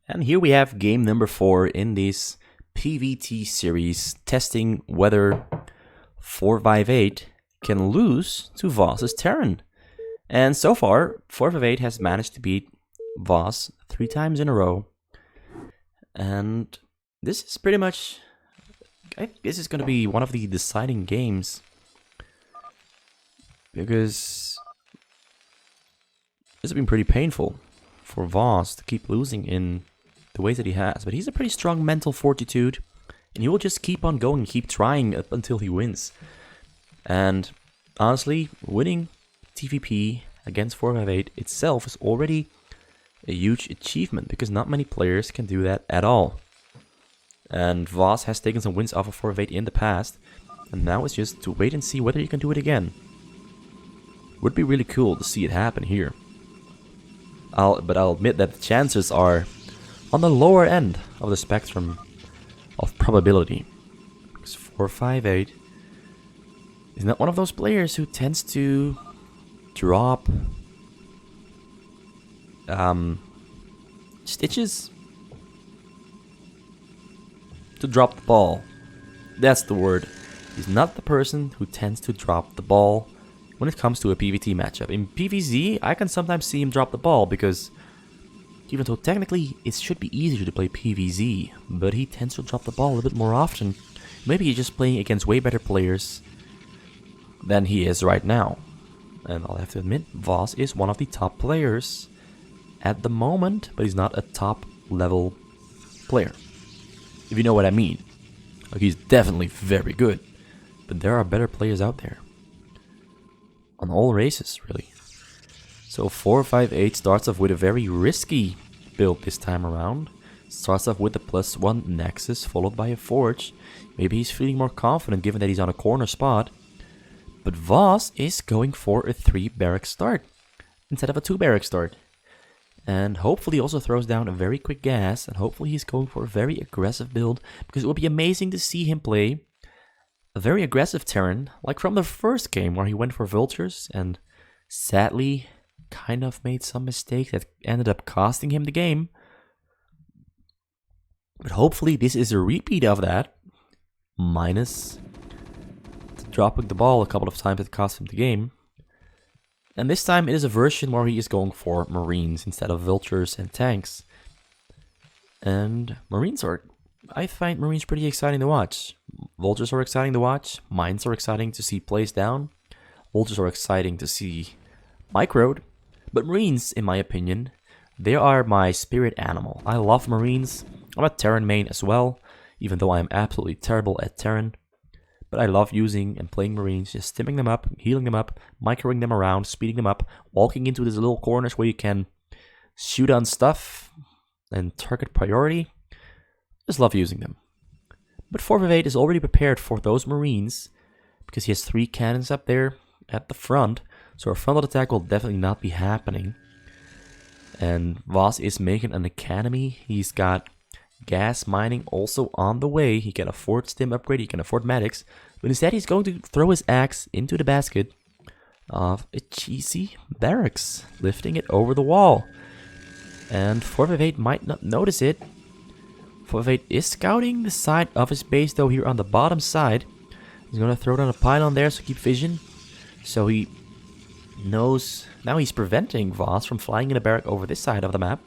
And here we have game number 4 in this PvT series, testing whether 458 can lose to VossHs Terran. And so far, 458 has managed to beat Voss 3 times in a row. And this is pretty much, I think this is going to be one of the deciding games. Because this has been pretty painful for Voss to keep losing in the ways that he has. But he's a pretty strong mental fortitude, and he will just keep on going, keep trying up until he wins. And honestly, winning TVP against 458 itself is already a huge achievement, because not many players can do that at all. And Voss has taken some wins off of 458 in the past, and now it's just to wait and see whether he can do it again. Would be really cool to see it happen here. But I'll admit that the chances are on the lower end of the spectrum of probability. Because 458 is not one of those players who tends to drop stitches. To drop the ball. That's the word. He's not the person who tends to drop the ball when it comes to a PvT matchup. In PvZ, I can sometimes see him drop the ball because even though technically it should be easier to play PvZ, but he tends to drop the ball a little bit more often. Maybe he's just playing against way better players than he is right now. And I'll have to admit, Voss is one of the top players at the moment, but he's not a top level player. If you know what I mean. Like, he's definitely very good, but there are better players out there. On all races, really. So 458 starts off with a very risky build this time around. Starts off with the +1 Nexus, followed by a Forge. Maybe he's feeling more confident given that he's on a corner spot. But Voss is going for a 3 barrack start instead of a 2 barrack start. And hopefully also throws down a very quick gas, and hopefully he's going for a very aggressive build, because it will be amazing to see him play a very aggressive Terran, like from the first game where he went for Vultures and sadly kind of made some mistakes that ended up costing him the game. But hopefully this is a repeat of that, minus dropping the ball a couple of times that cost him the game. And this time it is a version where he is going for Marines instead of Vultures and tanks. And I find Marines pretty exciting to watch. Vultures are exciting to watch. Mines are exciting to see plays down. Vultures are exciting to see microed. But Marines, in my opinion, they are my spirit animal. I love Marines. I'm a Terran main as well, even though I am absolutely terrible at Terran. But I love using and playing Marines, just stimming them up, healing them up, microing them around, speeding them up, walking into these little corners where you can shoot on stuff and target priority. Just love using them. But 458 is already prepared for those Marines because he has 3 cannons up there at the front. So a frontal attack will definitely not be happening. And Voss is making an academy. He's got gas mining also on the way. He can afford stim upgrade, he can afford medics. But instead he's going to throw his axe into the basket of a cheesy barracks, lifting it over the wall. And 458 might not notice it. 458 is scouting the side of his base though here on the bottom side. He's going to throw down a pylon there so keep vision. So he knows. Now he's preventing Voss from flying in a barrack over this side of the map.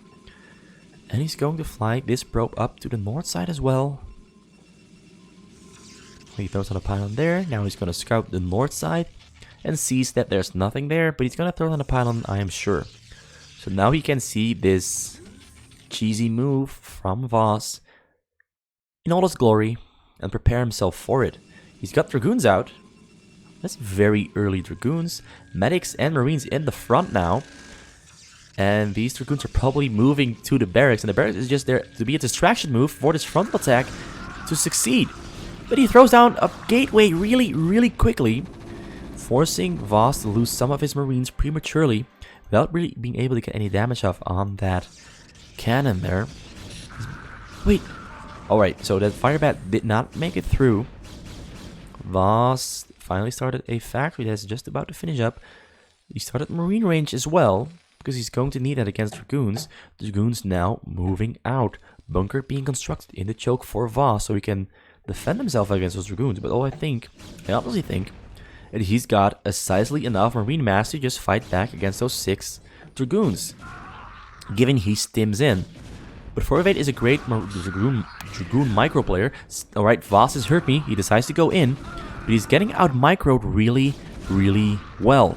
And he's going to fly this probe up to the north side as well. He throws on a pylon there. Now he's going to scout the north side and sees that there's nothing there. But he's going to throw on a pylon, I am sure. So now he can see this cheesy move from Voss in all its glory and prepare himself for it. He's got Dragoons out. That's very early Dragoons. Medics and Marines in the front now. And these Dragoons are probably moving to the barracks. And the barracks is just there to be a distraction move for this frontal attack to succeed. But he throws down a gateway really quickly, forcing Voss to lose some of his Marines prematurely without really being able to get any damage off on that cannon there. Wait. Alright, so that firebat did not make it through. Voss finally started a factory that's just about to finish up. He started Marine range as well, because he's going to need that against Dragoons. Dragoons now moving out. Bunker being constructed in the choke for Voss, so he can defend himself against those Dragoons. But I honestly think that he's got a sizely enough Marine mass to just fight back against those 6 Dragoons, given he stims in. But 458 is a great Dragoon micro player. Alright, Voss has hurt me. He decides to go in, but he's getting out microed really, really well.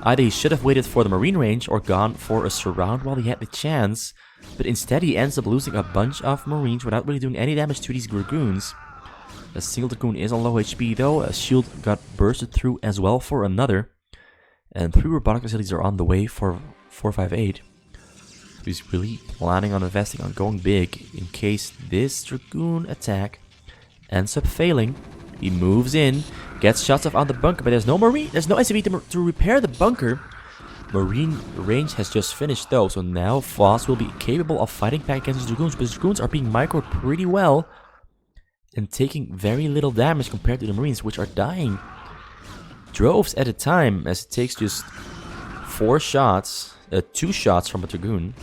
Either he should have waited for the Marine range or gone for a surround while he had the chance, but instead he ends up losing a bunch of Marines without really doing any damage to these Dragoons. A single Dragoon is on low HP though, a shield got bursted through as well for another, and 3 robotic facilities are on the way for 458. He's really planning on investing on going big in case this Dragoon attack ends up failing. He moves in, gets shots off on the bunker, but there's no Marine, there's no SCV to repair the bunker. Marine range has just finished though, so now Voss will be capable of fighting back against his Dragoons, but his Dragoons are being microed pretty well and taking very little damage compared to the Marines, which are dying droves at a time, as it takes just 2 shots from a Dragoon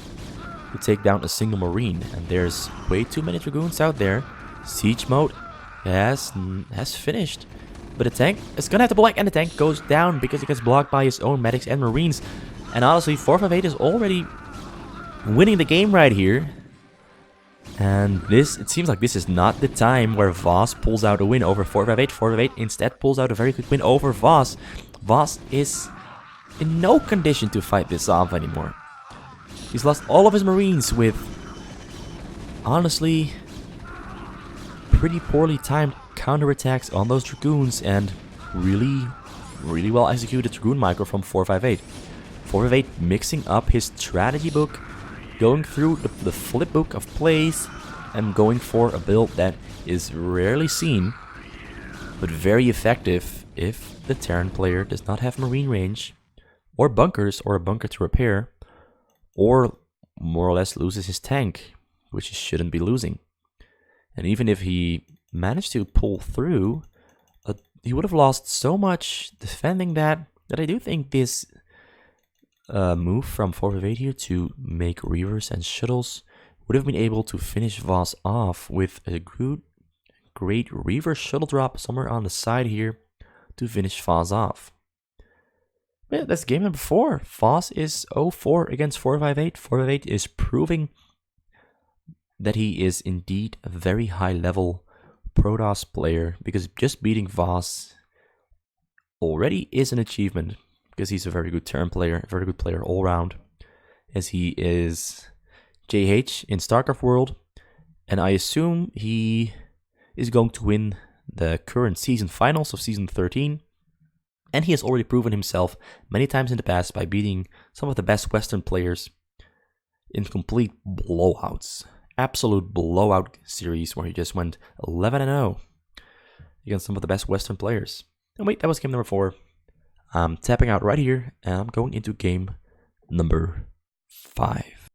to take down a single Marine, and there's way too many Dragoons out there. Siege mode has finished, but the tank is gonna have to block, and the tank goes down because it gets blocked by his own medics and Marines. And honestly, 458 is already winning the game right here. And it seems like this is not the time where Voss pulls out a win over 458. 458 instead pulls out a very quick win over Voss. Voss is in no condition to fight this off anymore. He's lost all of his Marines with, honestly, pretty poorly timed counterattacks on those Dragoons and really, really well executed Dragoon micro from 458. 458 mixing up his strategy book, going through the flip book of plays, and going for a build that is rarely seen, but very effective if the Terran player does not have Marine range, or bunkers, or a bunker to repair, or more or less loses his tank, which he shouldn't be losing. And even if he managed to pull through, he would have lost so much defending that I do think this move from 458 here to make Reavers and Shuttles would have been able to finish Voss off with a great Reaver shuttle drop somewhere on the side here to finish Voss off. Yeah, that's game number 4. Voss is 0-4 against 458. 458 is proving that he is indeed a very high level Protoss player, because just beating Voss already is an achievement, because he's a very good Terran player, a very good player all around, as he is JH in Starcraft World, and I assume he is going to win the current season finals of season 13, and he has already proven himself many times in the past by beating some of the best Western players in complete blowouts. Absolute blowout series where he just went 11-0 against some of the best Western players. And wait, that was game number 4. I'm tapping out right here, and I'm going into game number 5.